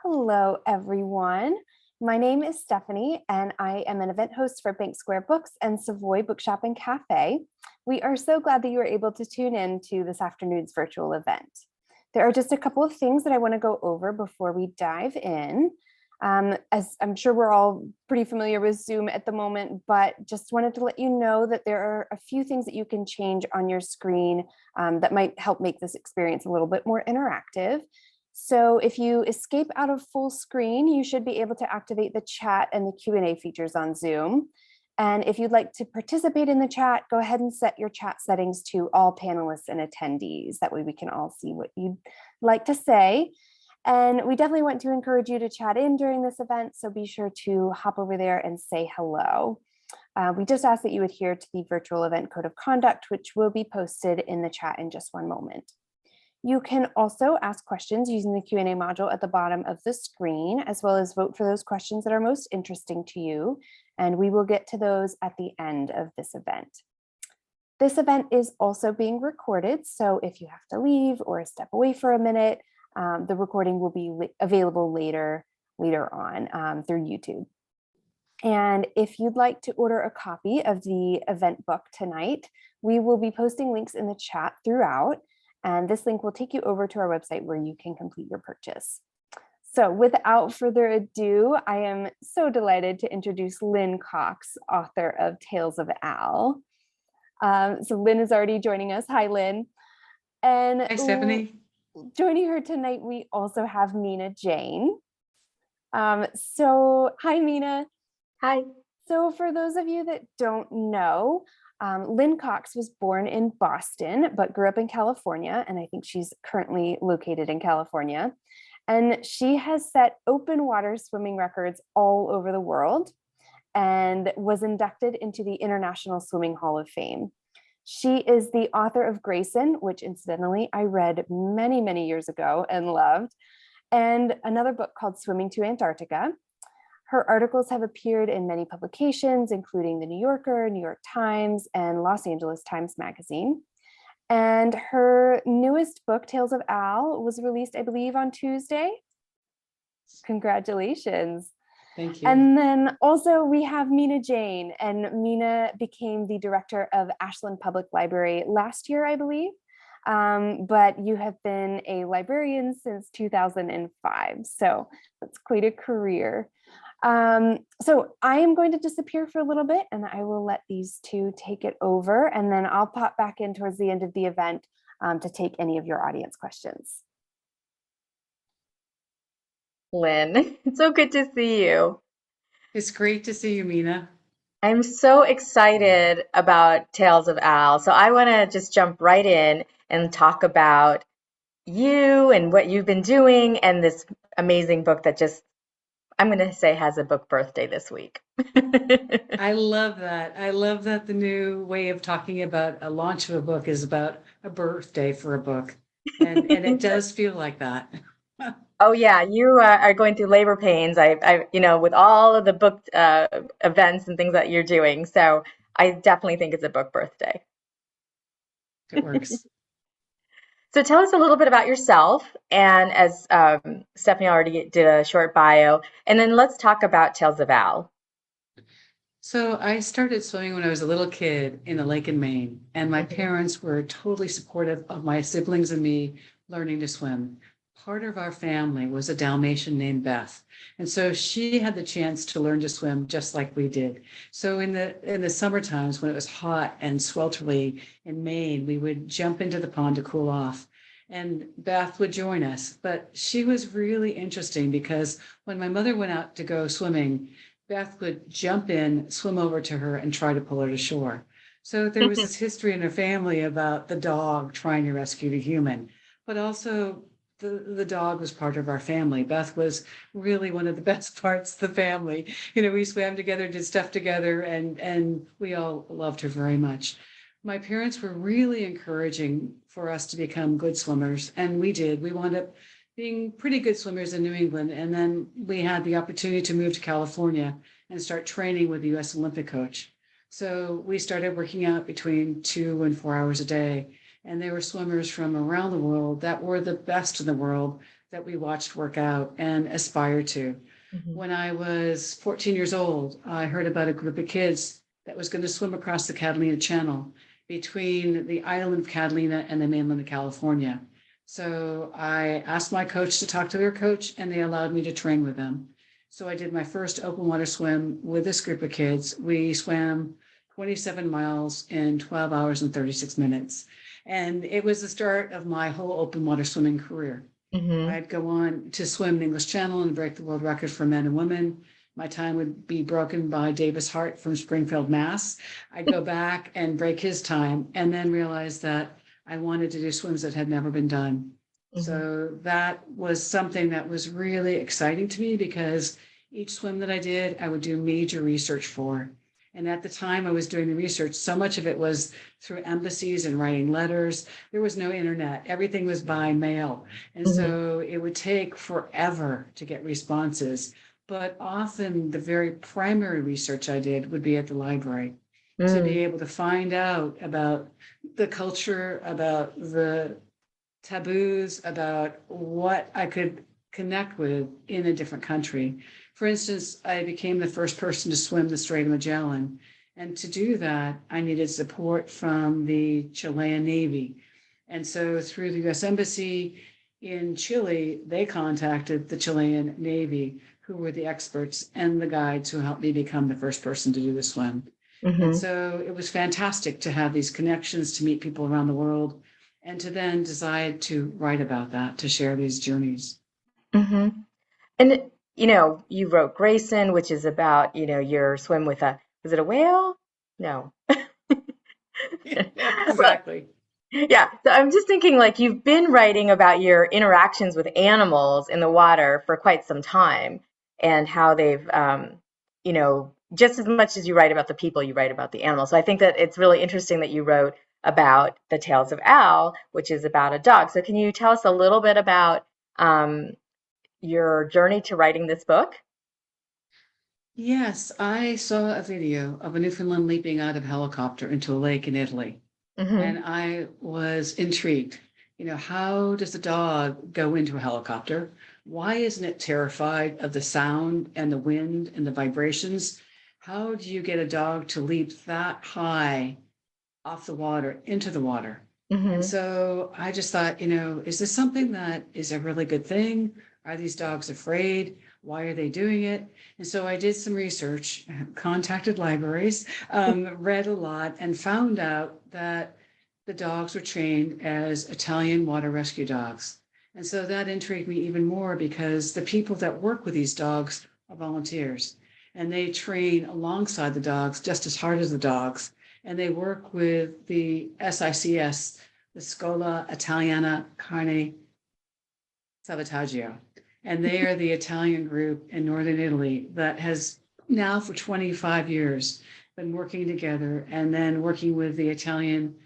Hello, everyone. My name is Stephanie, and I am an event host for Bank Square Books and Savoy Bookshop and Cafe. We are so glad that you were able to tune in to this afternoon's virtual event. There are just a couple of things that I want to go over before we dive in. As I'm sure we're all pretty familiar with Zoom at the moment, but just wanted to let you know that there are a few things that you can change on your screen that might help make this experience a little bit more interactive. So if you escape out of full screen, you should be able to activate the chat and the Q&A features on Zoom. And if you'd like to participate in the chat, go ahead and set your chat settings to all panelists and attendees. That way we can all see what you'd like to say. And we definitely want to encourage you to chat in during this event, so be sure to hop over there and say hello. We just ask that you adhere to the virtual event code of conduct, which will be posted in the chat in just one moment. You can also ask questions using the Q&A module at the bottom of the screen, as well as vote for those questions that are most interesting to you. And we will get to those at the end of this event. This event is also being recorded, so if you have to leave or step away for a minute, the recording will be available later on through YouTube. And if you'd like to order a copy of the event book tonight, we will be posting links in the chat throughout. And this link will take you over to our website where you can complete your purchase. So without further ado, I am so delighted to introduce Lynne Cox, author of Tales of Al. So Lynne is already joining us. Hi, Lynne. And hi, Stephanie. Joining her tonight, we also have Mina Jane. So hi, Mina. Hi. So for those of you that don't know, Lynne Cox was born in Boston, but grew up in California, and I think she's currently located in California. And she has set open water swimming records all over the world and was inducted into the International Swimming Hall of Fame. She is the author of Grayson, which incidentally I read many, many years ago and loved, and another book called Swimming to Antarctica. Her articles have appeared in many publications, including The New Yorker, New York Times, and Los Angeles Times Magazine. And her newest book, Tales of Al, was released, I believe, on Tuesday. Congratulations. Thank you. And then also we have Mina Jane, and Mina became the director of Ashland Public Library last year, I believe. But you have been a librarian since 2005, so that's quite a career. So I am going to disappear for a little bit, and I will let these two take it over, and then I'll pop back in towards the end of the event to take any of your audience questions. Lynne, it's so good to see you. It's great to see you, Mina. I'm so excited about Tales of Al. So I want to just jump right in and talk about you and what you've been doing and this amazing book that just I'm going to say has a book birthday this week. I love that. I love that the new way of talking about a launch of a book is about a birthday for a book. And it does feel like that. Oh yeah, you are going through labor pains. With all of the book events and things that you're doing. So I definitely think it's a book birthday. It works. So tell us a little bit about yourself, and as Stephanie already did a short bio, and then let's talk about Tales of Al. So I started swimming when I was a little kid in a lake in Maine, and my Mhm. parents were totally supportive of my siblings and me learning to swim. Part of our family was a Dalmatian named Beth, and so she had the chance to learn to swim just like we did. So in the summer times when it was hot and swelterly in Maine, we would jump into the pond to cool off. And Beth would join us, but she was really interesting because when my mother went out to go swimming, Beth would jump in, swim over to her, and try to pull her to shore. So there was this history in her family about the dog trying to rescue the human, but also the dog was part of our family. Beth was really one of the best parts of the family. We swam together, did stuff together, and we all loved her very much. My parents were really encouraging for us to become good swimmers, and we did. We wound up being pretty good swimmers in New England. And then we had the opportunity to move to California and start training with the US Olympic coach. So we started working out between 2 and 4 hours a day. And there were swimmers from around the world that were the best in the world that we watched work out and aspired to. Mhm. When I was 14 years old, I heard about a group of kids that was going to swim across the Catalina Channel between the island of Catalina and the mainland of California. So I asked my coach to talk to their coach, and they allowed me to train with them. So I did my first open water swim with this group of kids. We swam 27 miles in 12 hours and 36 minutes. And it was the start of my whole open water swimming career. Mhm. I'd go on to swim the English Channel and break the world record for men and women. My time would be broken by Davis Hart from Springfield, Mass. I'd go back and break his time and then realize that I wanted to do swims that had never been done. Mhm. So that was something that was really exciting to me because each swim that I did, I would do major research for. And at the time I was doing the research, so much of it was through embassies and writing letters. There was no internet. Everything was by mail. And Mhm. so it would take forever to get responses. But often the very primary research I did would be at the library to be Mm. able to find out about the culture, about the taboos, about what I could connect with in a different country. For instance, I became the first person to swim the Strait of Magellan. And to do that, I needed support from the Chilean Navy. And so through the US Embassy in Chile, they contacted the Chilean Navy, who were the experts and the guides who helped me become the first person to do the swim. And Mhm. so it was fantastic to have these connections, to meet people around the world, and to then decide to write about that, to share these journeys. Mhm. And you wrote Grayson, which is about, your swim with was it a whale? No. Yeah, Well, exactly. yeah. So I'm just thinking like you've been writing about your interactions with animals in the water for quite some time and how they've, just as much as you write about the people, you write about the animals. So I think that it's really interesting that you wrote about the Tales of Al, which is about a dog. So can you tell us a little bit about um, your journey to writing this book? Yes, I saw a video of a Newfoundland leaping out of a helicopter into a lake in Italy, Hmm. and I was intrigued. How does a dog go into a helicopter? Why isn't it terrified of the sound and the wind and the vibrations? How do you get a dog to leap that high off the water into the water? And Hmm. so I just thought, is this something that is a really good thing? Are these dogs afraid? Why are they doing it? And so I did some research, contacted libraries, read a lot, and found out that the dogs were trained as Italian water rescue dogs. And so that intrigued me even more because the people that work with these dogs are volunteers, and they train alongside the dogs just as hard as the dogs, and they work with the SICS, the Scuola Italiana Carne Salvataggio. And they are the Italian group in Northern Italy that has now for 25 years been working together and then working with the Italian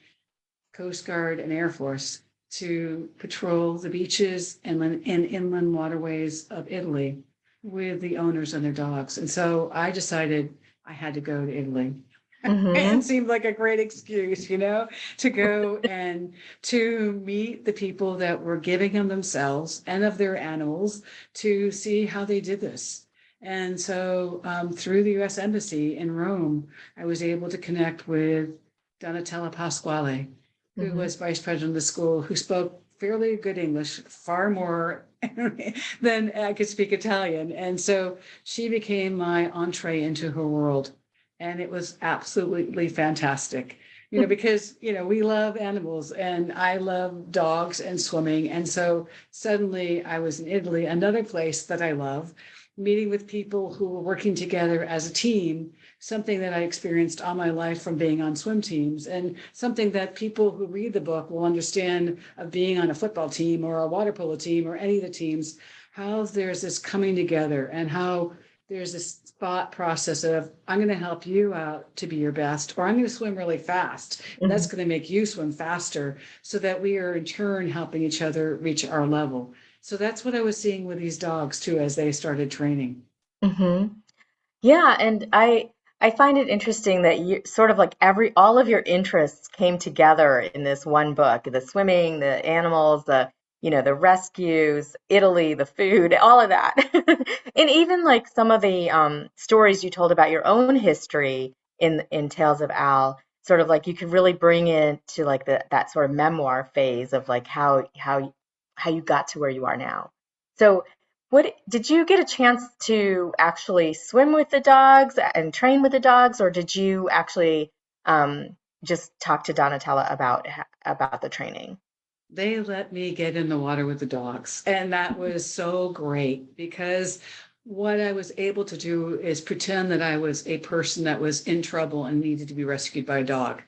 Coast Guard and Air Force to patrol the beaches and inland waterways of Italy with the owners and their dogs. And so I decided I had to go to Italy. It seemed like a great excuse, to go and to meet the people that were giving them themselves and of their animals to see how they did this. And so through the U.S. Embassy in Rome, I was able to connect with Donatella Pasquale, who was vice president of the school, who spoke fairly good English, far more than I could speak Italian. And so she became my entree into her world. And it was absolutely fantastic, because, we love animals and I love dogs and swimming. And so suddenly I was in Italy, another place that I love, meeting with people who were working together as a team, something that I experienced all my life from being on swim teams, and something that people who read the book will understand of being on a football team or a water polo team or any of the teams, how there's this coming together and how there's this thought process of, I'm going to help you out to be your best, or I'm going to swim really fast. And that's going to make you swim faster so that we are in turn helping each other reach our level. So that's what I was seeing with these dogs too, as they started training. Yeah, and I find it interesting that you sort of like all of your interests came together in this one book, the swimming, the animals, the rescues, Italy, the food, all of that. And even like some of the stories you told about your own history in Tales of Al, sort of like you could really bring it to like that sort of memoir phase of like how you got to where you are now. So what did you get a chance to actually swim with the dogs and train with the dogs, or did you actually just talk to Donatella about the training? They let me get in the water with the dogs. And that was so great because what I was able to do is pretend that I was a person that was in trouble and needed to be rescued by a dog.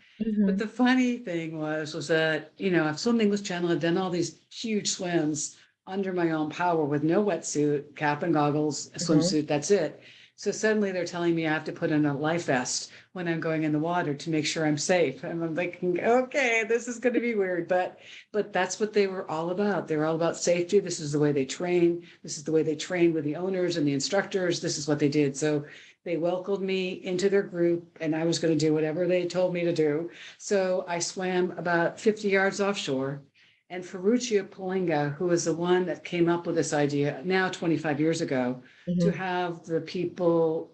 But the funny thing was that, I've swum the English Channel, I've done all these huge swims under my own power with no wetsuit, cap and goggles, a swimsuit, that's it. So suddenly they're telling me I have to put on a life vest when I'm going in the water to make sure I'm safe. And I'm thinking, okay, this is going to be weird, but that's what they were all about. They're all about safety. This is the way they train. This is the way they train with the owners and the instructors. This is what they did. So they welcomed me into their group and I was going to do whatever they told me to do. So I swam about 50 yards offshore. And Ferruccio Polinga, who was the one that came up with this idea now 25 years ago, to have the people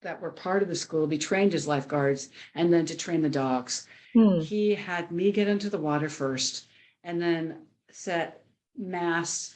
that were part of the school be trained as lifeguards and then to train the dogs. He had me get into the water first and then set mass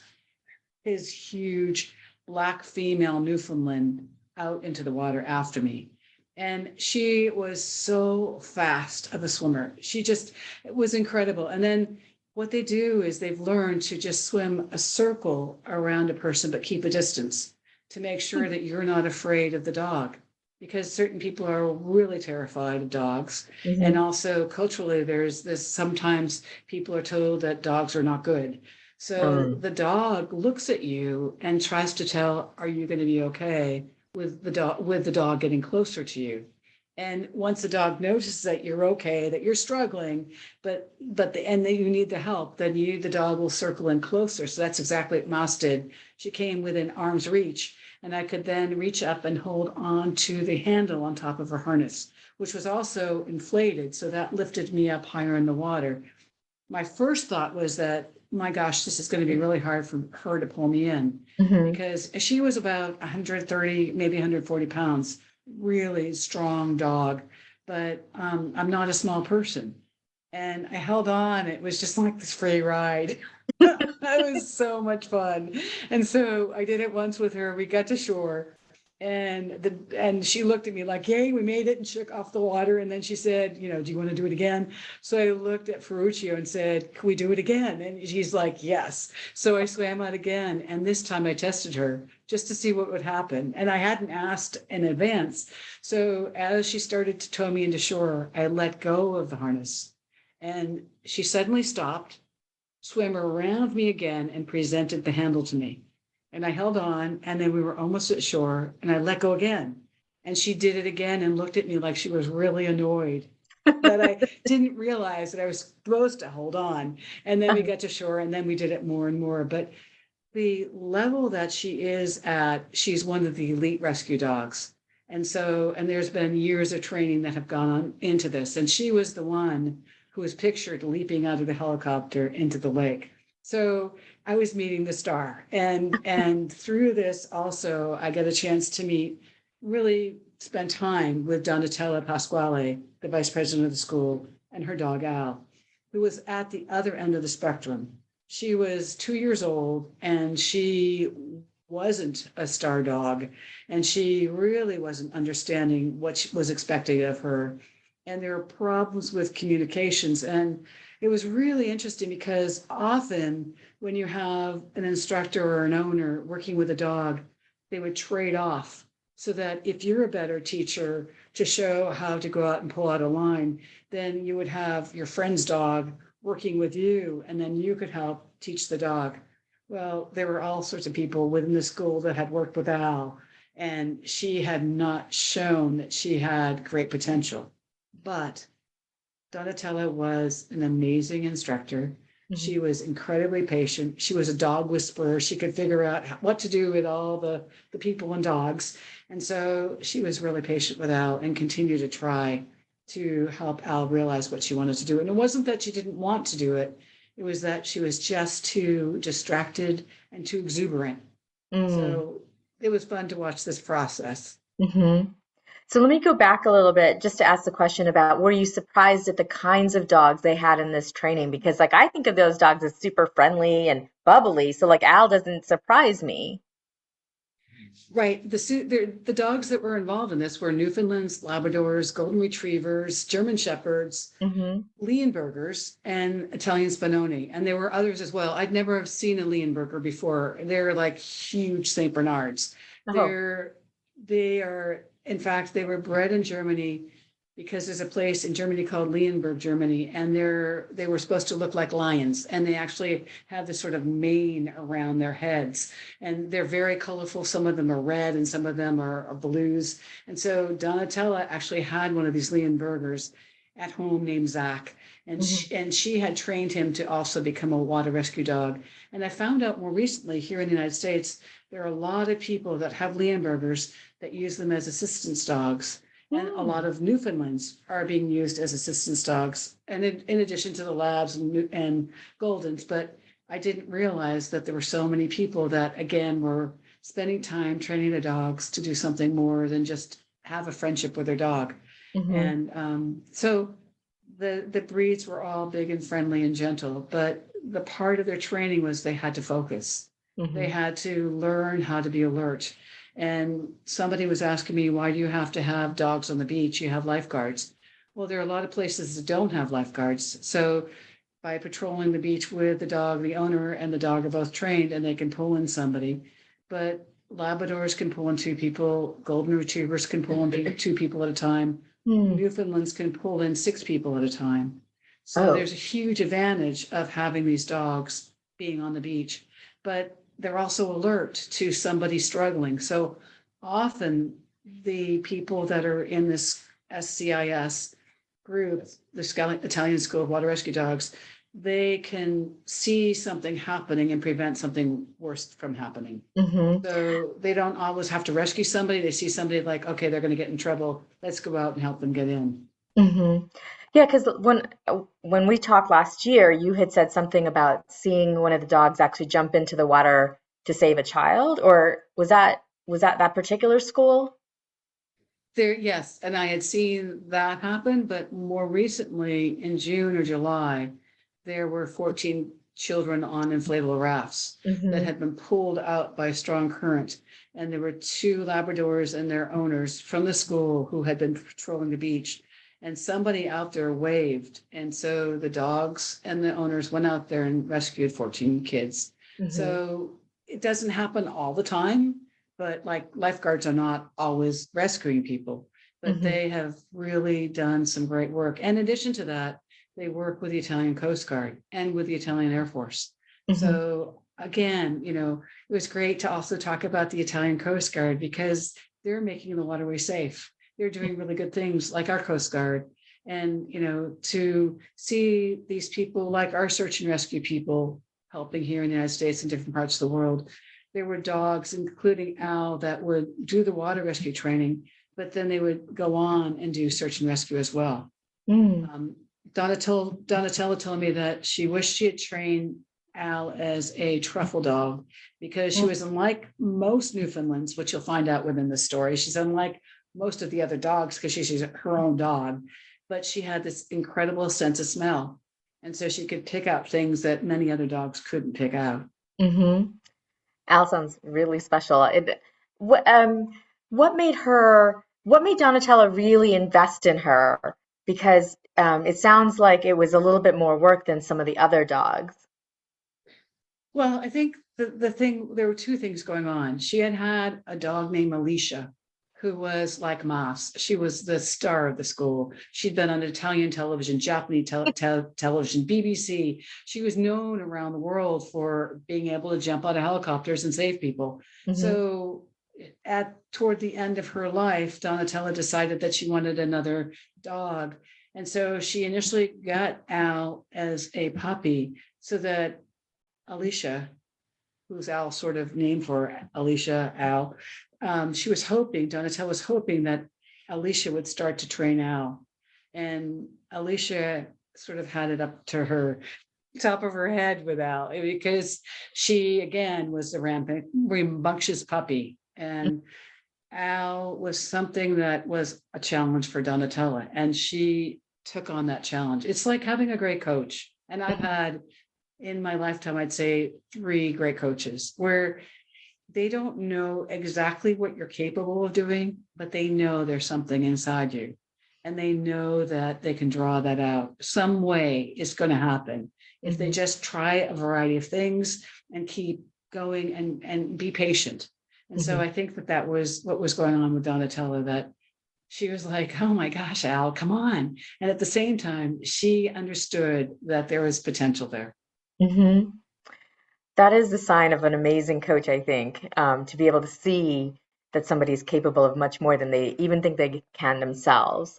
his huge black female Newfoundland out into the water after me. And she was so fast of a swimmer. It was incredible. And then what they do is they've learned to just swim a circle around a person, but keep a distance to make sure that you're not afraid of the dog, because certain people are really terrified of dogs. And also culturally, there's this, sometimes people are told that dogs are not good. So the dog looks at you and tries to tell, are you going to be okay with the dog getting closer to you? And once the dog notices that you're okay, that you're struggling, but that you need the help, then the dog will circle in closer. So that's exactly what Mouse did. She came within arm's reach, and I could then reach up and hold on to the handle on top of her harness, which was also inflated. So that lifted me up higher in the water. My first thought was that, my gosh, this is going to be really hard for her to pull me in, because she was about 130, maybe 140 pounds. Really strong dog, but I'm not a small person. And I held on. It was just like this free ride. It was so much fun. And so I did it once with her. We got to shore and she looked at me like, yay, we made it, and shook off the water. And then she said, do you want to do it again? So I looked at Ferruccio and said, can we do it again? And she's like, yes. So I swam out again. And this time I tested her just to see what would happen. And I hadn't asked in advance. So as she started to tow me into shore, I let go of the harness and she suddenly stopped, swam around me again, and presented the handle to me. And I held on, and then we were almost at shore, and I let go again. And she did it again and looked at me like she was really annoyed that I didn't realize that I was supposed to hold on. And then we got to shore, and then we did it more and more. But the level that she is at, she's one of the elite rescue dogs. And so, and there's been years of training that have gone on into this. And she was the one who was pictured leaping out of the helicopter into the lake. So I was meeting the star. And through this also, I get a chance to really spend time with Donatella Pasquale, the vice president of the school, and her dog Al, who was at the other end of the spectrum. She was 2 years old, and she wasn't a star dog, and she really wasn't understanding what was expected of her. And there were problems with communications. And it was really interesting because often when you have an instructor or an owner working with a dog, they would trade off so that if you're a better teacher to show how to go out and pull out a line, then you would have your friend's dog working with you, and then you could help teach the dog. Well, there were all sorts of people within the school that had worked with Al, and she had not shown that she had great potential. But Donatella was an amazing instructor. Mm-hmm. She was incredibly patient. She was a dog whisperer. She could figure out what to do with all the people and dogs. And so she was really patient with Al and continued to try to help Al realize what she wanted to do. And it wasn't that she didn't want to do it. It was that she was just too distracted and too exuberant. So it was fun to watch this process. Mm-hmm. So let me go back a little bit just to ask the question about, were you surprised at the kinds of dogs they had in this training? Because like I think of those dogs as super friendly and bubbly. So like Al doesn't surprise me. Right. The dogs that were involved in this were Newfoundlands, Labradors, Golden Retrievers, German Shepherds, Leonbergers, and Italian Spinoni. And there were others as well. I'd never have seen a Leonberger before. They're like huge St. Bernards. They are, in fact, they were bred in Germany because there's a place in Germany called Leonberg, Germany, and they were supposed to look like lions, and they actually have this sort of mane around their heads, and they're very colorful. Some of them are red, and some of them are blues. And so Donatella actually had one of these Leonbergers at home named Zach, and she had trained him to also become a water rescue dog. And I found out more recently here in the United States, there are a lot of people that have Leonbergers that use them as assistance dogs. And a lot of Newfoundlands are being used as assistance dogs, and in addition to the Labs and Goldens. But I didn't realize that there were so many people that, again, were spending time training the dogs to do something more than just have a friendship with their dog. And so the breeds were all big and friendly and gentle, but the part of their training was they had to focus. They had to learn how to be alert. And somebody was asking me, why do you have to have dogs on the beach? You have lifeguards. Well, there are a lot of places that don't have lifeguards. So by patrolling the beach with the dog, the owner and the dog are both trained, and they can pull in somebody. But Labradors can pull in 2 people. Golden Retrievers can pull in 2 people at a time. Newfoundlands can pull in 6 people at a time. So there's a huge advantage of having these dogs being on the beach. But they're also alert to somebody struggling. So often the people that are in this SCIS group, the Italian School of Water Rescue Dogs, they can see something happening and prevent something worse from happening. So they don't always have to rescue somebody. They see somebody like, okay, they're going to get in trouble. Let's go out and help them get in. Yeah, because when we talked last year, you had said something about seeing one of the dogs actually jump into the water to save a child, or was that particular school? Yes, and I had seen that happen, but more recently in June or July, there were 14 children on inflatable rafts that had been pulled out by a strong current. And there were 2 Labradors and their owners from the school who had been patrolling the beach. And somebody out there waved. And so the dogs and the owners went out there and rescued 14 kids. So it doesn't happen all the time, but like lifeguards are not always rescuing people, but they have really done some great work. And in addition to that, they work with the Italian Coast Guard and with the Italian Air Force. So again, it was great to also talk about the Italian Coast Guard because they're making the waterway safe. They're doing really good things like our Coast Guard. And, to see these people like our search and rescue people helping here in the United States and different parts of the world. There were dogs, including Al, that would do the water rescue training, but then they would go on and do search and rescue as well. Donatella told me that she wished she had trained Al as a truffle dog because she was unlike most Newfoundlands, which you'll find out within the story. She's unlike most of the other dogs because she's her own dog, but she had this incredible sense of smell. And so she could pick out things that many other dogs couldn't pick out. Al sounds really special. What made Donatella really invest in her? Because it sounds like it was a little bit more work than some of the other dogs. Well, I think there were two things going on. She had a dog named Alicia, who was like Moss. She was the star of the school. She'd been on Italian television, Japanese television, BBC. She was known around the world for being able to jump out of helicopters and save people. So toward the end of her life, Donatella decided that she wanted another dog. And so she initially got Al as a puppy so that Alicia, who's Al sort of named for Alicia, Al, Donatella was hoping that Alicia would start to train Al. And Alicia sort of had it up to her top of her head with Al because she, again, was a rambunctious puppy. And Al was something that was a challenge for Donatella. And she took on that challenge. It's like having a great coach. And I've had, in my lifetime, I'd say 3 great coaches where they don't know exactly what you're capable of doing, but they know there's something inside you. And they know that they can draw that out. Some way it's going to happen if they just try a variety of things and keep going and be patient. And so I think that was what was going on with Donatella, that she was like, oh my gosh, Al, come on. And at the same time, she understood that there was potential there. That is the sign of an amazing coach, I think, to be able to see that somebody's capable of much more than they even think they can themselves.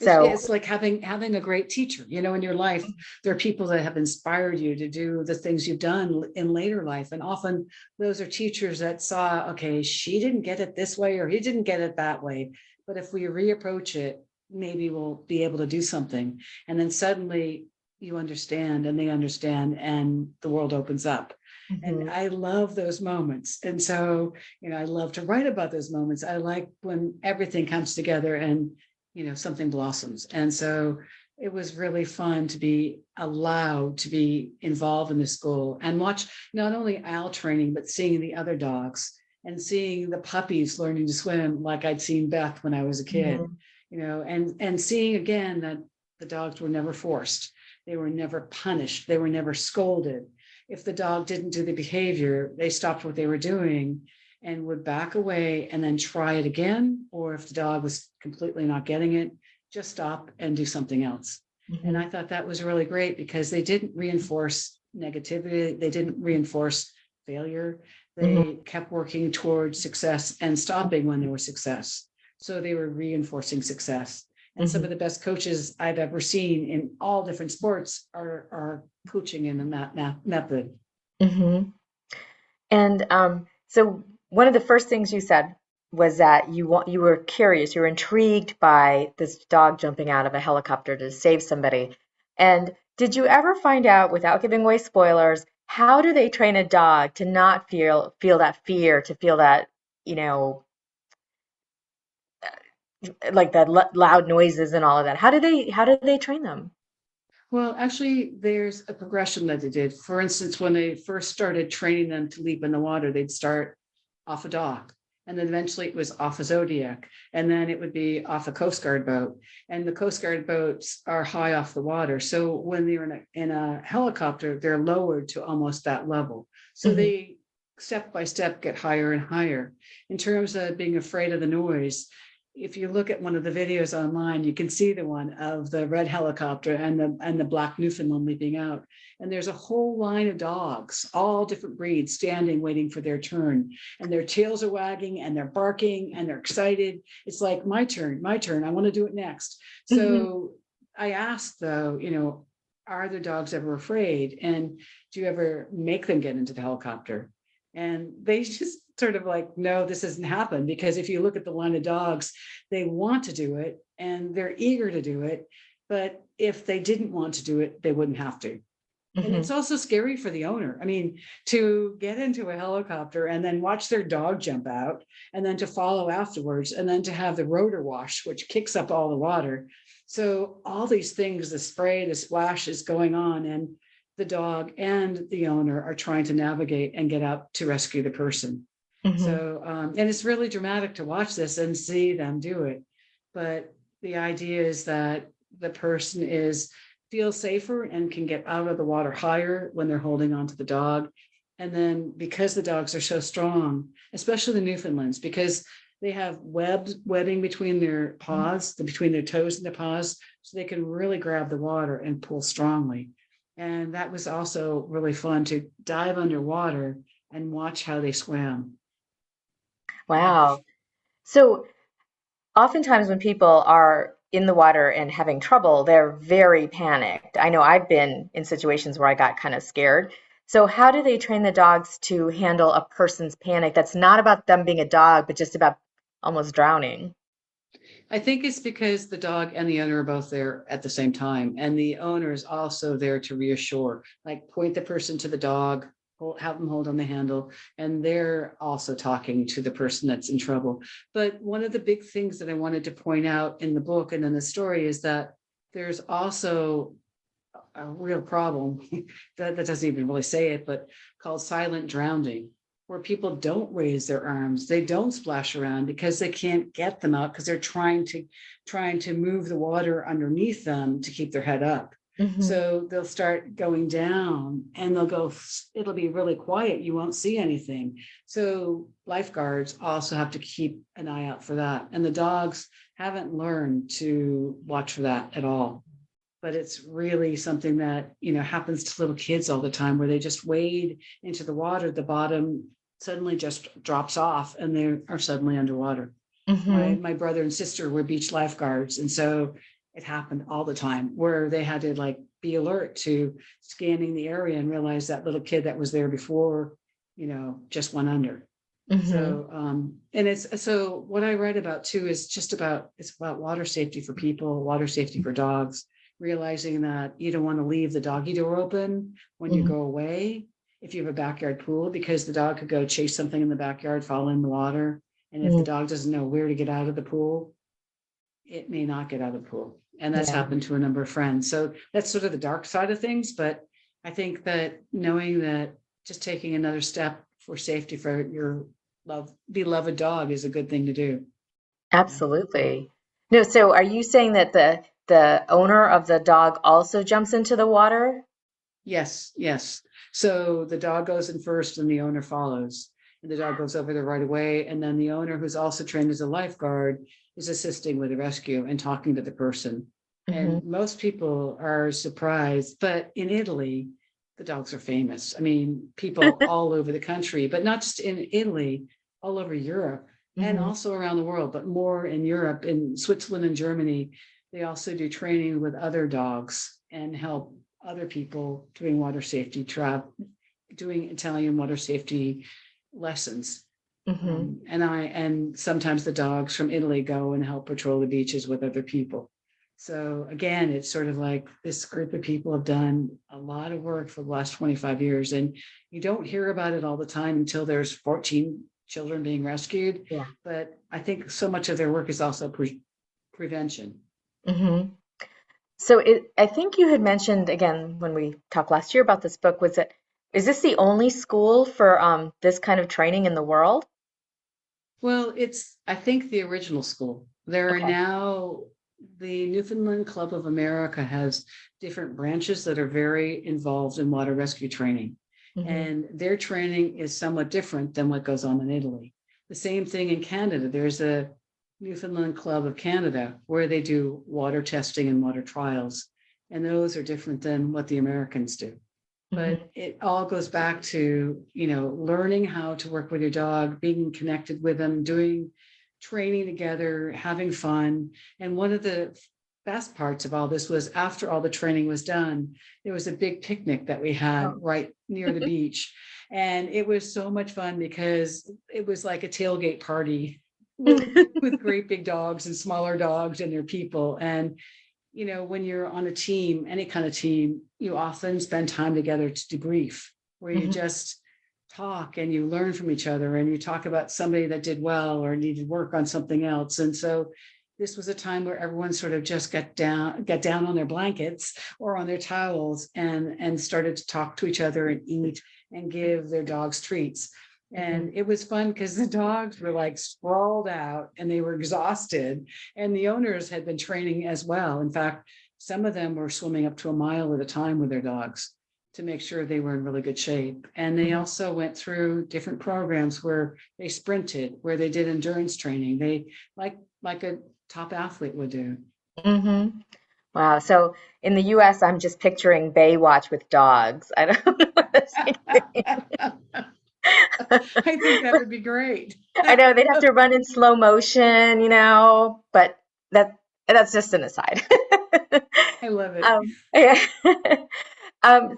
So it's like having a great teacher, in your life. There are people that have inspired you to do the things you've done in later life. And often those are teachers that saw, okay, she didn't get it this way, or he didn't get it that way. But if we reapproach it, maybe we'll be able to do something. And then suddenly you understand and they understand and the world opens up. And I love those moments. And so, I love to write about those moments. I like when everything comes together and, something blossoms. And so it was really fun to be allowed to be involved in the school and watch not only Al training, but seeing the other dogs and seeing the puppies learning to swim like I'd seen Beth when I was a kid, and seeing again that the dogs were never forced. They were never punished. They were never scolded. If the dog didn't do the behavior, they stopped what they were doing and would back away and then try it again. Or if the dog was completely not getting it, just stop and do something else. And I thought that was really great because they didn't reinforce negativity. They didn't reinforce failure. They kept working towards success and stopping when there was success. So they were reinforcing success. And some of the best coaches I've ever seen in all different sports are coaching in that method. And so one of the first things you said was that you were curious, you were intrigued by this dog jumping out of a helicopter to save somebody. And did you ever find out, without giving away spoilers, how do they train a dog to not feel that fear, to feel that, like the loud noises and all of that? How do they train them? Well, actually, there's a progression that they did. For instance, when they first started training them to leap in the water, they'd start off a dock, and then eventually it was off a Zodiac, and then it would be off a Coast Guard boat. And the Coast Guard boats are high off the water, so when they're in a helicopter, they're lowered to almost that level. So they step by step get higher and higher. In terms of being afraid of the noise, if you look at one of the videos online, you can see the one of the red helicopter and the black Newfoundland leaping out. And there's a whole line of dogs, all different breeds, standing, waiting for their turn. And their tails are wagging and they're barking and they're excited. It's like, my turn, my turn. I want to do it next. So I asked, though, are the dogs ever afraid? And do you ever make them get into the helicopter? And they just sort of like, no, this doesn't happen. Because if you look at the line of dogs, they want to do it and they're eager to do it. But if they didn't want to do it, they wouldn't have to. And it's also scary for the owner. I mean, to get into a helicopter and then watch their dog jump out and then to follow afterwards and then to have the rotor wash, which kicks up all the water. So all these things, the spray, the splash is going on, and the dog and the owner are trying to navigate and get out to rescue the person. So, and it's really dramatic to watch this and see them do it. But the idea is that the person feels safer and can get out of the water higher when they're holding onto the dog. And then because the dogs are so strong, especially the Newfoundlands, because they have webbing between their paws, between their toes and the paws, so they can really grab the water and pull strongly. And that was also really fun to dive underwater and watch how they swam. Wow. So oftentimes when people are in the water and having trouble, they're very panicked. I know I've been in situations where I got kind of scared. So how do they train the dogs to handle a person's panic that's not about them being a dog, but just about almost drowning? I think it's because the dog and the owner are both there at the same time. And the owner is also there to reassure, like point the person to the dog, have them hold on the handle, and they're also talking to the person that's in trouble. But one of the big things that I wanted to point out in the book and in the story is that there's also a real problem that doesn't even really say it, but called silent drowning, where people don't raise their arms, they don't splash around because they can't get them out because they're trying to move the water underneath them to keep their head up. So they'll start going down and it'll be really quiet. You won't see anything. So lifeguards also have to keep an eye out for that. And the dogs haven't learned to watch for that at all. But it's really something that, happens to little kids all the time, where they just wade into the water, the bottom suddenly just drops off and they are suddenly underwater. My brother and sister were beach lifeguards. And so it happened all the time where they had to be alert to scanning the area and realize that little kid that was there before, just went under. So, so what I write about too is it's about water safety for people, water safety for dogs, realizing that you don't want to leave the doggy door open when you go away. If you have a backyard pool, because the dog could go chase something in the backyard, fall in the water. And if the dog doesn't know where to get out of the pool, it may not get out of the pool. And that's happened to a number of friends. So that's sort of the dark side of things. But I think that knowing that just taking another step for safety for your beloved dog is a good thing to do. Absolutely. No, so are you saying that the owner of the dog also jumps into the water? Yes. So the dog goes in first and the owner follows. And the dog goes over there right away. And then the owner, who's also trained as a lifeguard, is assisting with the rescue and talking to the person. And most people are surprised, but in Italy, the dogs are famous. I mean, people all over the country, but not just in Italy, all over Europe and also around the world, but more in Europe, in Switzerland and Germany. They also do training with other dogs and help other people doing water safety, doing Italian water safety lessons. And sometimes the dogs from Italy go and help patrol the beaches with other people. So again, it's sort of like this group of people have done a lot of work for the last 25 years, and you don't hear about it all the time until there's 14 children being rescued. Yeah. But I think so much of their work is also prevention. So I think you had mentioned again when we talked last year about this book, is this the only school for this kind of training in the world? Well, it's, I think, the original school. There are now, the Newfoundland Club of America has different branches that are very involved in water rescue training. And their training is somewhat different than what goes on in Italy. The same thing in Canada. There's a Newfoundland Club of Canada, where they do water testing and water trials. And those are different than what the Americans do. But it all goes back to, learning how to work with your dog, being connected with them, doing training together, having fun. And one of the best parts of all this was after all the training was done, there was a big picnic that we had right near the beach. And it was so much fun because it was like a tailgate party with great big dogs and smaller dogs and their people. And when you're on a team, any kind of team, you often spend time together to debrief, where you just talk and you learn from each other and you talk about somebody that did well or needed work on something else. And so this was a time where everyone sort of just got down on their blankets or on their towels and started to talk to each other and eat and give their dogs treats. And it was fun because the dogs were like sprawled out and they were exhausted, and the owners had been training as well. In fact, some of them were swimming up to a mile at a time with their dogs to make sure they were in really good shape. And they also went through different programs where they sprinted, where they did endurance training. They like a top athlete would do. Wow. So in the US, I'm just picturing Baywatch with dogs. I don't know what that's I think that would be great. I know they'd have to run in slow motion, but that's just an aside. I love it. Yeah.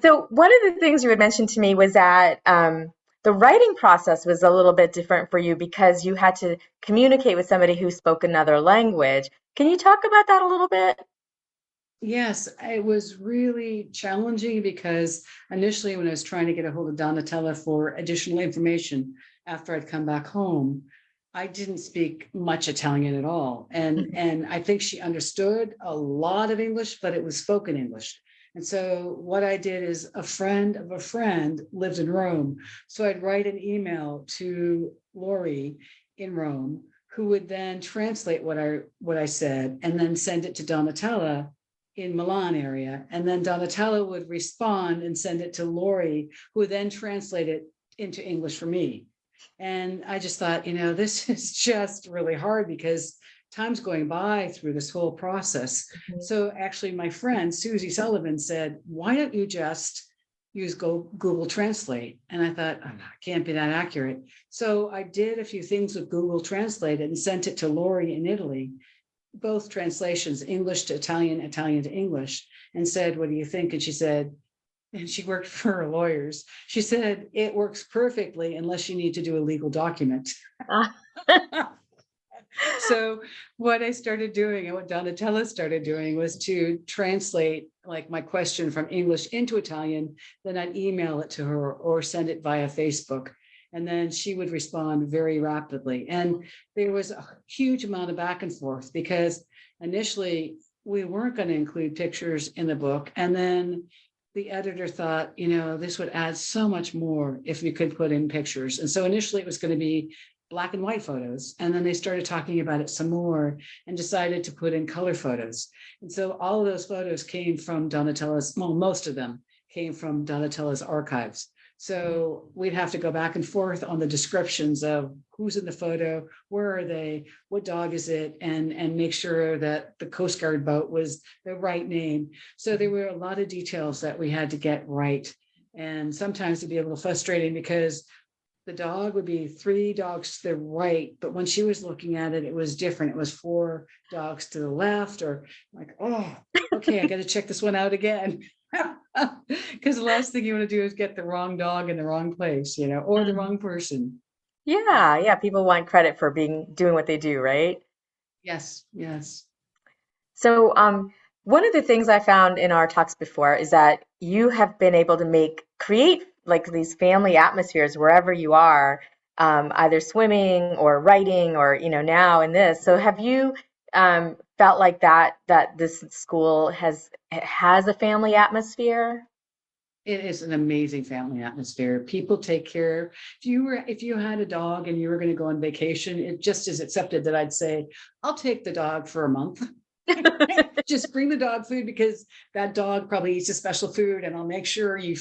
So one of the things you had mentioned to me was that the writing process was a little bit different for you because you had to communicate with somebody who spoke another language. Can you talk about that a little bit? Yes, it was really challenging because initially when I was trying to get a hold of Donatella for additional information after I'd come back home, I didn't speak much Italian at all. And I think she understood a lot of English, but it was spoken English. And so what I did is a friend of a friend lived in Rome. So I'd write an email to Lori in Rome, who would then translate what I said and then send it to Donatella in Milan area. And then Donatella would respond and send it to Lori, who would then translate it into English for me. And I just thought, this is just really hard because time's going by through this whole process. So actually my friend, Susie Sullivan, said, why don't you just use Google Translate? And I thought, oh, it can't be that accurate. So I did a few things with Google Translate and sent it to Lori in Italy, both translations, English to Italian, Italian to English, and said, what do you think? And she said, and she worked for her lawyers. She said, it works perfectly unless you need to do a legal document. So what I started doing and what Donatella started doing was to translate like my question from English into Italian, then I'd email it to her or send it via Facebook. And then she would respond very rapidly. And there was a huge amount of back and forth because initially we weren't going to include pictures in the book. And then the editor thought, this would add so much more if we could put in pictures. And so initially it was going to be black and white photos. And then they started talking about it some more and decided to put in color photos. And so all of those photos came from Donatella's, well, most of them came from Donatella's archives. So we'd have to go back and forth on the descriptions of who's in the photo, where are they, what dog is it, and make sure that the Coast Guard boat was the right name. So there were a lot of details that we had to get right. And sometimes it'd be a little frustrating because the dog would be 3 dogs to the right, but when she was looking at it, it was different. It was 4 dogs to the left, or like, oh, okay, I got to check this one out again. Because the last thing you want to do is get the wrong dog in the wrong place, or the wrong person. Yeah. People want credit for doing what they do, right? Yes. So, one of the things I found in our talks before is that you have been able to create like these family atmospheres wherever you are, either swimming or writing or, now in this. So have you felt like that this school has a family atmosphere? It is an amazing family atmosphere. People take care. If you had a dog and you were going to go on vacation, it just is accepted that I'd say, I'll take the dog for a month. Just bring the dog food because that dog probably eats a special food, and I'll make sure I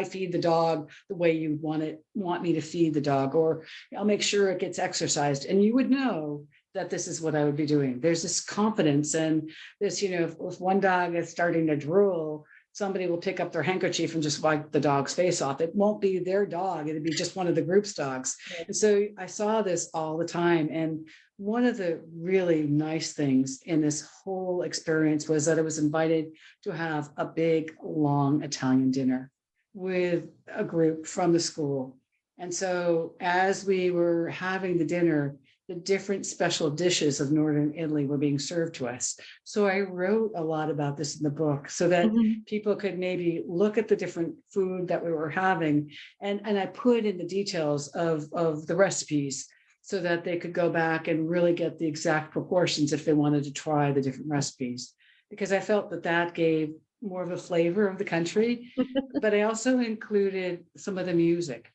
feed the dog the way you want me to feed the dog, or I'll make sure it gets exercised. And you would know that this is what I would be doing. There's this confidence and this, if one dog is starting to drool, somebody will pick up their handkerchief and just wipe the dog's face off. It won't be their dog. It'd be just one of the group's dogs. And so I saw this all the time. And one of the really nice things in this whole experience was that I was invited to have a big, long Italian dinner with a group from the school. And so as we were having the dinner, the different special dishes of Northern Italy were being served to us. So I wrote a lot about this in the book so that people could maybe look at the different food that we were having. And I put in the details of the recipes so that they could go back and really get the exact proportions if they wanted to try the different recipes. Because I felt that that gave more of a flavor of the country, but I also included some of the music.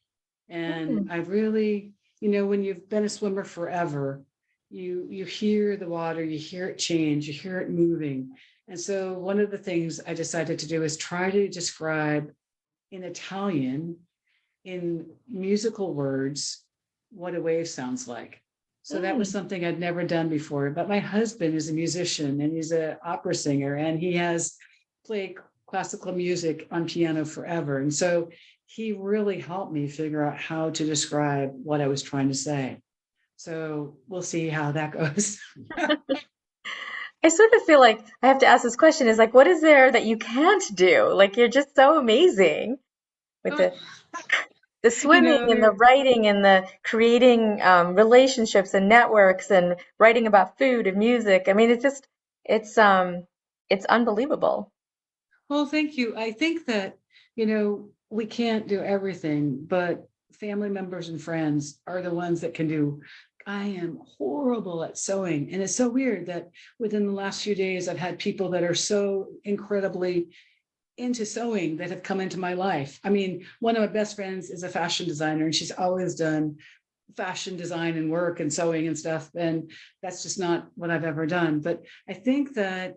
And I really, when you've been a swimmer forever, you hear the water, you hear it change, you hear it moving. And so one of the things I decided to do is try to describe in Italian, in musical words, what a wave sounds like. So that was something I'd never done before. But my husband is a musician and he's an opera singer, and he has played classical music on piano forever. And so he really helped me figure out how to describe what I was trying to say. So we'll see how that goes. I sort of feel like I have to ask this question is like, what is there that you can't do? Like, you're just so amazing with the swimming and the writing and the creating relationships and networks and writing about food and music. I mean, it's unbelievable. Well, thank you. I think that, we can't do everything, but family members and friends are the ones that can do. I am horrible at sewing. And it's so weird that within the last few days, I've had people that are so incredibly into sewing that have come into my life. I mean, one of my best friends is a fashion designer, and she's always done fashion design and work and sewing and stuff. And that's just not what I've ever done. But I think that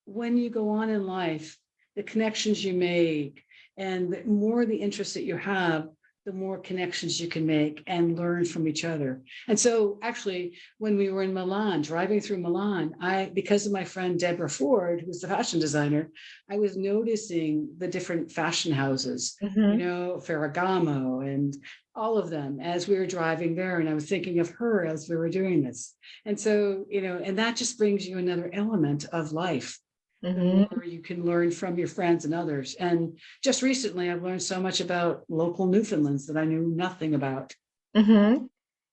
when you go on in life, the connections you make and the more the interests that you have, the more connections you can make and learn from each other. And so actually, when we were in Milan, driving through Milan, because of my friend Deborah Ford, who's the fashion designer, I was noticing the different fashion houses, Ferragamo and all of them as we were driving there. And I was thinking of her as we were doing this. And so, and that just brings you another element of life. The more you can learn from your friends and others. And just recently, I've learned so much about local Newfoundlands that I knew nothing about. Yeah,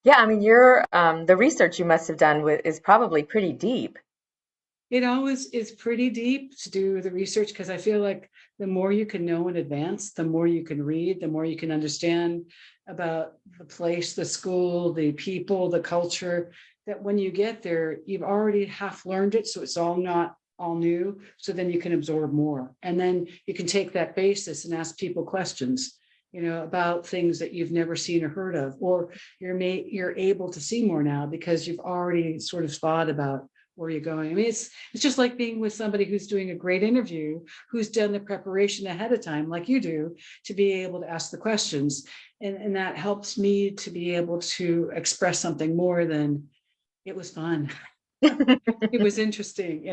I mean, the research you must have done is probably pretty deep. It always is pretty deep to do the research, because I feel like the more you can know in advance, the more you can read, the more you can understand about the place, the school, the people, the culture, that when you get there, you've already half learned it. So it's not all new. So then you can absorb more. And then you can take that basis and ask people questions, about things that you've never seen or heard of, or you're able to see more now because you've already sort of thought about where you're going. I mean, it's just like being with somebody who's doing a great interview, who's done the preparation ahead of time, like you do, to be able to ask the questions. And that helps me to be able to express something more than it was fun. It was interesting,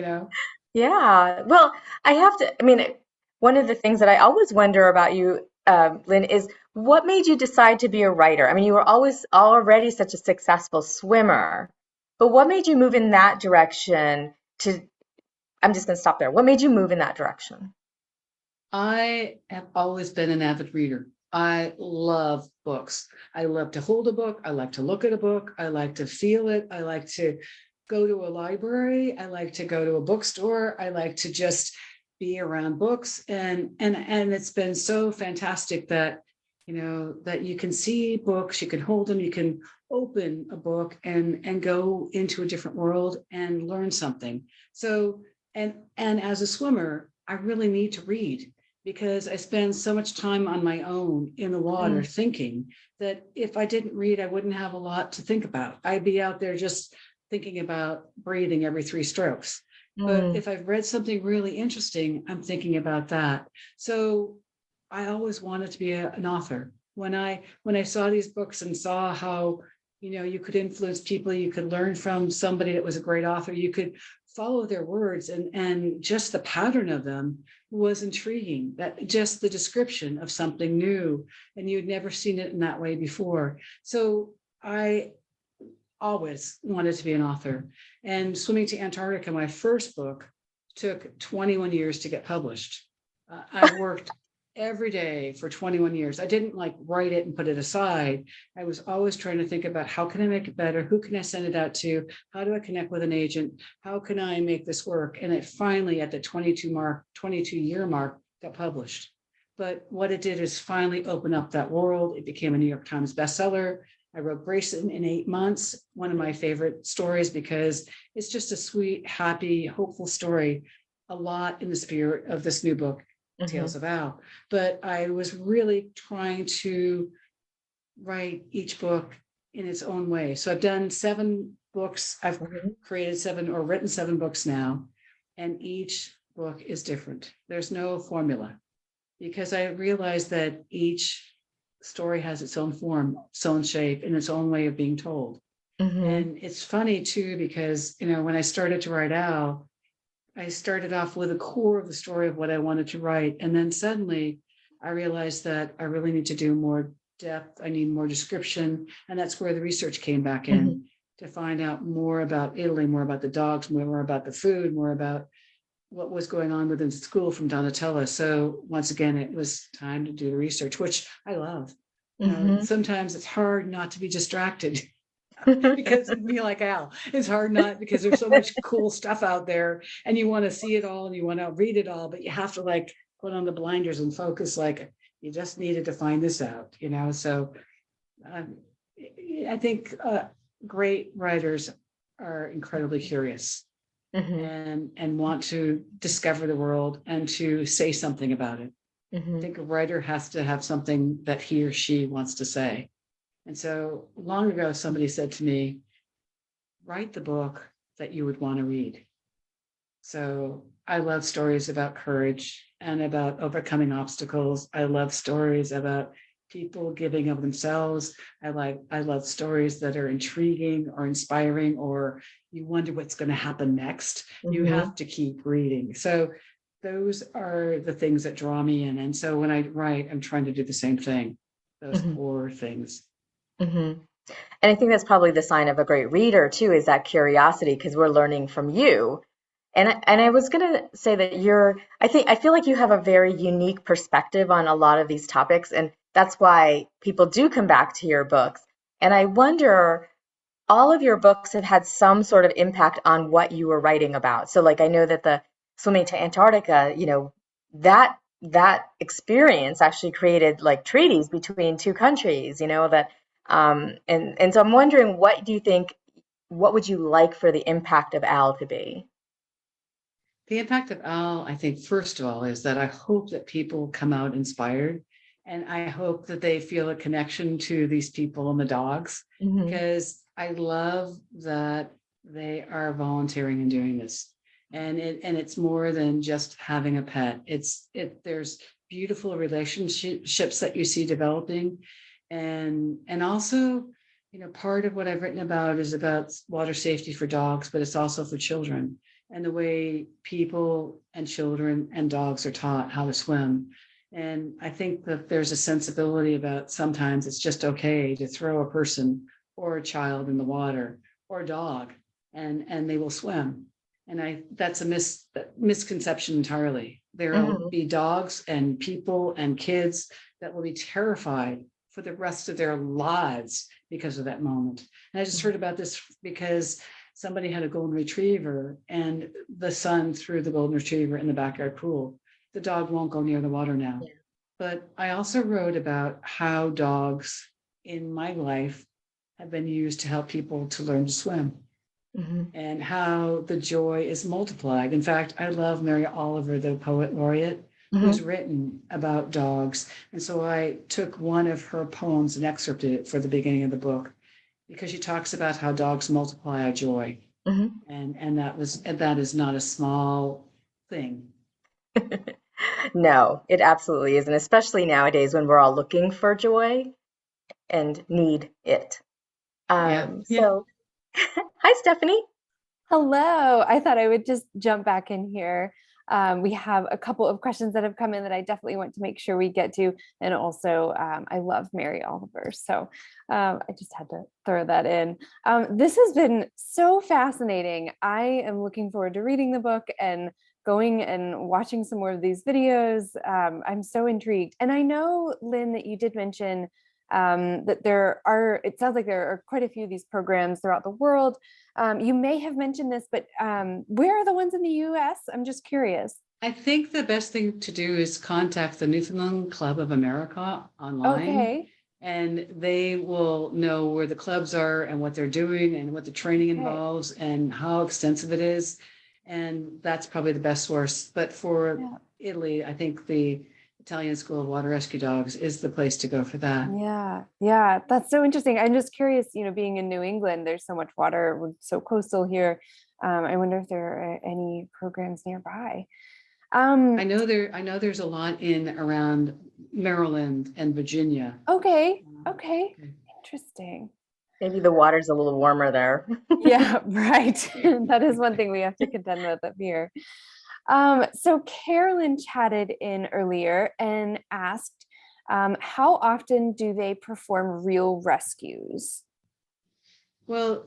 Yeah. Well, I mean, one of the things that I always wonder about you, Lynne, is what made you decide to be a writer? I mean, you were always already such a successful swimmer, but what made you move in that direction I'm just going to stop there. What made you move in that direction? I have always been an avid reader. I love books. I love to hold a book. I like to look at a book. I like to feel it. I like to go to a library. I like to go to a bookstore. I like to just be around books. And it's been so fantastic that, that you can see books, you can hold them, you can open a book and go into a different world and learn something. So, and as a swimmer, I really need to read, because I spend so much time on my own in the water thinking that if I didn't read, I wouldn't have a lot to think about. I'd be out there just thinking about breathing every 3 strokes. But if I've read something really interesting, I'm thinking about that. So I always wanted to be an author. When I saw these books and saw how You could influence people, you could learn from somebody that was a great author, you could follow their words, and just the pattern of them was intriguing. That just the description of something new, and you'd never seen it in that way before. So I always wanted to be an author. And Swimming to Antarctica, my first book, took 21 years to get published. I worked every day for 21 years. I didn't like write it and put it aside. I was always trying to think about, how can I make it better? Who can I send it out to? How do I connect with an agent? How can I make this work? And it finally, at the 22-year mark, got published. But what it did is finally open up that world. It became a New York Times bestseller. I wrote Grayson in 8 months, one of my favorite stories, because it's just a sweet, happy, hopeful story, a lot in the spirit of this new book, Tales of Al. But I was really trying to write each book in its own way. So I've done 7 books. I've created 7 or written 7 books now, and each book is different. There's no formula, because I realized that each story has its own form, its own shape, and its own way of being told. And it's funny too, because when I started to write Al, I started off with a core of the story of what I wanted to write, and then suddenly I realized that I really need to do more depth. I need more description, and that's where the research came back in, to find out more about Italy, more about the dogs, more about the food, more about what was going on within school from Donatella. So once again, it was time to do the research, which I love. Sometimes it's hard not to be distracted because of me, like Al. It's hard not, because there's so much cool stuff out there, and you want to see it all and you want to read it all, but you have to like put on the blinders and focus, like you just needed to find this out, So I think great writers are incredibly curious. And want to discover the world and to say something about it. I think a writer has to have something that he or she wants to say. And so long ago, somebody said to me, write the book that you would want to read. So I love stories about courage and about overcoming obstacles. I love stories about people giving of themselves. I love stories that are intriguing or inspiring, or you wonder what's going to happen next. You have to keep reading. So those are the things that draw me in. And so when I write, I'm trying to do the same thing, those core things. And I think that's probably the sign of a great reader too, is that curiosity, because we're learning from you. And I was going to say that I feel like you have a very unique perspective on a lot of these topics, and that's why people do come back to your books. And I wonder, all of your books have had some sort of impact on what you were writing about. So like, I know that the Swimming to Antarctica, that experience actually created like treaties between 2 countries, and so I'm wondering, what would you like for the impact of Al to be? The impact of Al, I think, first of all, is that I hope that people come out inspired, and I hope that they feel a connection to these people and the dogs, because I love that they are volunteering and doing this. And it's more than just having a pet. There's beautiful relationships that you see developing, and also, part of what I've written about is about water safety for dogs, but it's also for children, and the way people and children and dogs are taught how to swim. And I think that there's a sensibility about, sometimes it's just okay to throw a person or a child in the water, or a dog, and they will swim. And that's a misconception entirely. There will be dogs and people and kids that will be terrified for the rest of their lives because of that moment. And I just heard about this because somebody had a golden retriever, and the son threw the golden retriever in the backyard pool. The dog won't go near the water now. Yeah. But I also wrote about how dogs in my life have been used to help people to learn to swim, and how the joy is multiplied. In fact, I love Mary Oliver, the poet laureate, who's written about dogs. And so I took one of her poems and excerpted it for the beginning of the book, because she talks about how dogs multiply our joy. And that is not a small thing. No, it absolutely isn't, especially nowadays when we're all looking for joy and need it. Yeah. Yeah. So, hi, Stephanie. Hello. I thought I would just jump back in here. We have a couple of questions that have come in that I definitely want to make sure we get to. And also, I love Mary Oliver. So I just had to throw that in. This has been so fascinating. I am looking forward to reading the book and going and watching some more of these videos. I'm so intrigued. And I know, Lynn, that you did mention that it sounds like there are quite a few of these programs throughout the world. You may have mentioned this, but where are the ones in the US? I'm just curious. I think the best thing to do is contact the Newfoundland Club of America online, Okay. and they will know where the clubs are and what they're doing and what the training Okay. involves and how extensive it is. And that's probably the best source. But for Yeah. Italy, I think the Italian School of Water Rescue Dogs is the place to go for that. Yeah. Yeah. That's so interesting. I'm just curious, being in New England, there's so much water. We're so coastal here. I wonder if there are any programs nearby. I know there's a lot in around Maryland and Virginia. Okay. Okay. Interesting. Maybe the water's a little warmer there. Yeah, right. That is one thing we have to contend with up here. So Carolyn chatted in earlier and asked, how often do they perform real rescues? Well,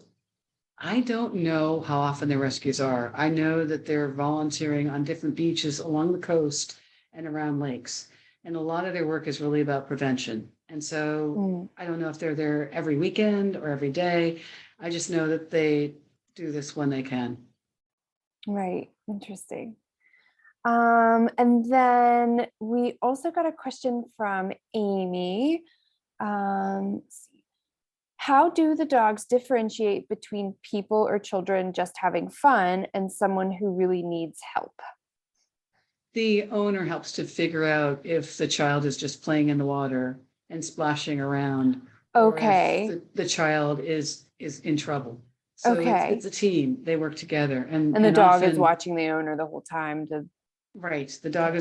I don't know how often the rescues are. I know that they're volunteering on different beaches along the coast and around lakes. And a lot of their work is really about prevention. And so I don't know if they're there every weekend or every day. I just know that they do this when they can. Right. Interesting. And then we also got a question from Amy. Let's see. How do the dogs differentiate between people or children just having fun and someone who really needs help? The owner helps to figure out if the child is just playing in the water and splashing around, or Okay. if the child is in trouble. So Okay. it's a team. They work together, And the dog is often, watching the owner the whole time to. right. The dog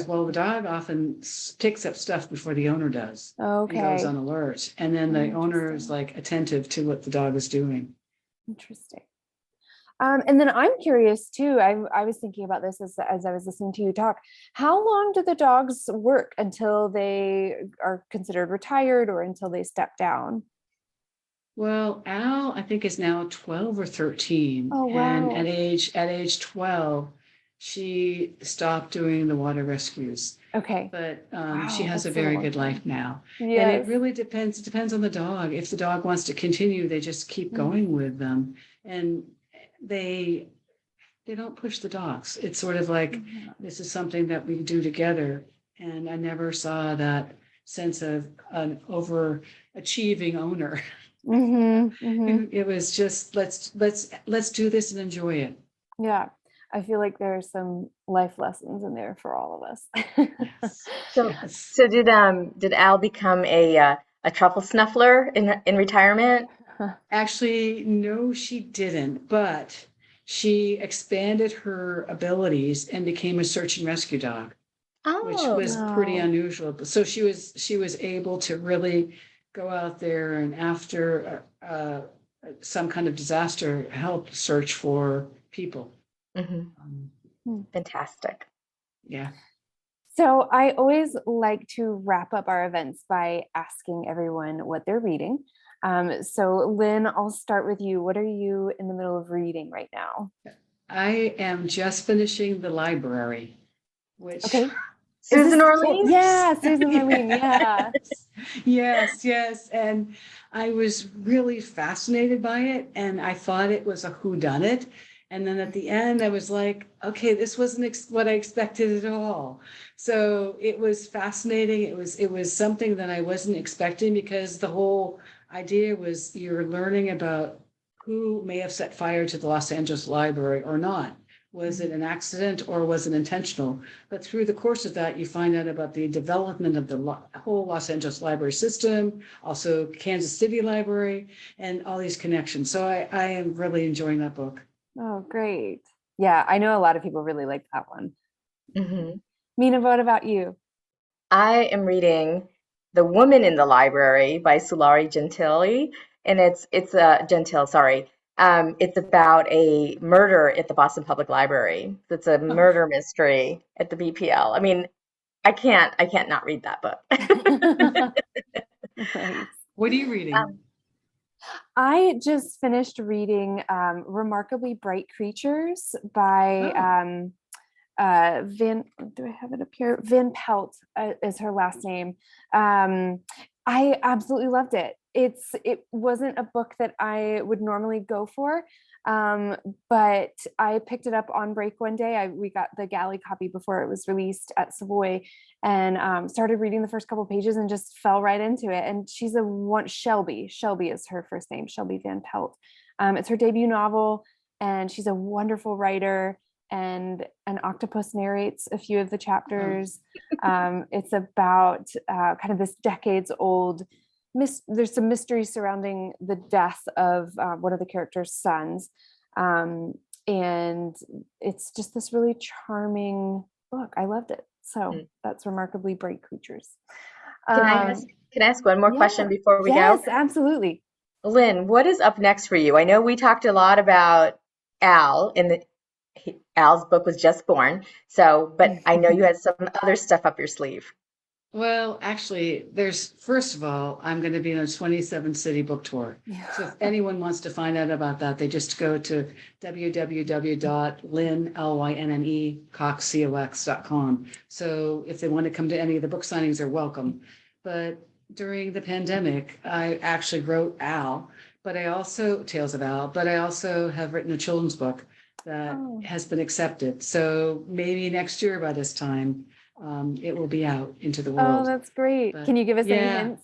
often picks up stuff before the owner does and goes Okay. on alert. And then the owner is Interesting. like attentive to what the dog is doing. Interesting. And then I'm curious too. I was thinking about this as I was listening to you talk. How long do the dogs work until they are considered retired or until they step down? Well, Al, I think, is now 12 or 13. Oh, And wow. at age 12, she stopped doing the water rescues. Okay. But Wow, she has a that's so very long good time. life now. And it Yes. really depends. It depends on the dog. If the dog wants to continue, they just keep going with them. And they don't push the dogs. It's sort of like, this is something that we do together. And I never saw that sense of an overachieving owner. It was just, let's do this and enjoy it. Yeah. I feel like there's some life lessons in there for all of us. Yes. So, Yes. so did Al become a truffle snuffler in retirement? Actually, no, she didn't, but she expanded her abilities and became a search and rescue dog, which Oh, was pretty unusual. So she was able to really go out there and after some kind of disaster, help search for people. fantastic. Yeah. So I always like to wrap up our events by asking everyone what they're reading. So Lynn, I'll start with you. What are you in the middle of reading right now? I am just finishing The Library, which Okay. Susan Orlean? Yeah, Susan Orlean. Yeah. Yes. And I was really fascinated by it, and I thought it was a whodunit. And then at the end, I was like, okay, this wasn't what I expected at all. So it was fascinating. It was something that I wasn't expecting, because the whole idea was you're learning about who may have set fire to the Los Angeles Library or not. Was it an accident or was it intentional? But through the course of that, you find out about the development of the whole Los Angeles library system, also Kansas City Library, and all these connections. So I am really enjoying that book. Oh, great. Yeah, I know a lot of people really like that one. Mm-hmm. Mina, what about you? I am reading The Woman in the Library by Sulari Gentili. and it's a Gentile, sorry. It's about a murder at the Boston Public Library. It's a Oh, murder mystery at the BPL. I mean, I can't not read that book. Nice. what are you reading? I just finished reading Remarkably Bright Creatures by Oh, Van, do I have it up here? Van Pelt is her last name. I absolutely loved it. It wasn't a book that I would normally go for, but I picked it up on break one day. We got the galley copy before it was released at Savoy, and started reading the first couple pages and just fell right into it. And she's a one Shelby. Shelby is her first name. Shelby Van Pelt. It's her debut novel, and she's a wonderful writer. And an octopus narrates a few of the oh, chapters. It's about kind of this decades old. There's some mystery surrounding the death of one of the characters' sons, and it's just this really charming book. I loved it. So Mm. that's Remarkably Bright Creatures. Can I Um, ask can I ask one more yeah, question before we go? yes, absolutely. Lynn, what is up next for you? I know we talked a lot about Al in Al's book was just born. So, but I know you had some other stuff up your sleeve. well, actually, first of all, I'm going to be on a 27 city book tour. So if anyone wants to find out about that, they just go to www.lynne.cox.com. So if they want to come to any of the book signings, they're welcome. But during the pandemic, I actually wrote Tales of Al, but I also have written a children's book that Oh, has been accepted. So maybe next year by this time, it will be out into the oh, world. that's great. But Can you give us any yeah, hints?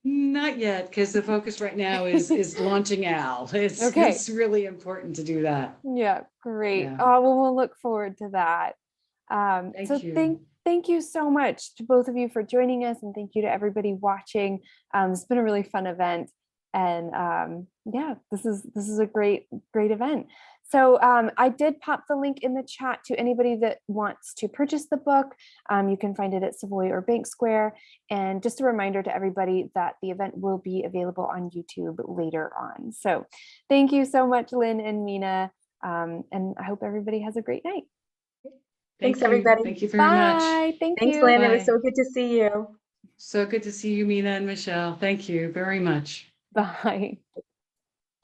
not yet, because the focus right now is launching Al. Okay. It's really important to do that. Yeah, great. Yeah. Oh, well, we'll look forward to that. So Thank you. thank you so much to both of you for joining us, and thank you to everybody watching. It's been a really fun event, and yeah, this is a great event. So I did pop the link in the chat to anybody that wants to purchase the book. You can find it at Savoy or Bank Square. And just a reminder to everybody that the event will be available on YouTube later on. So thank you so much, Lynn and Mina. And I hope everybody has a great night. Thanks, Thank you. everybody. Thank you very much. Bye. Thank Thanks, you. Lynn. It was Bye. so good to see you. So good to see you, Mina and Michelle. Thank you very much. Bye.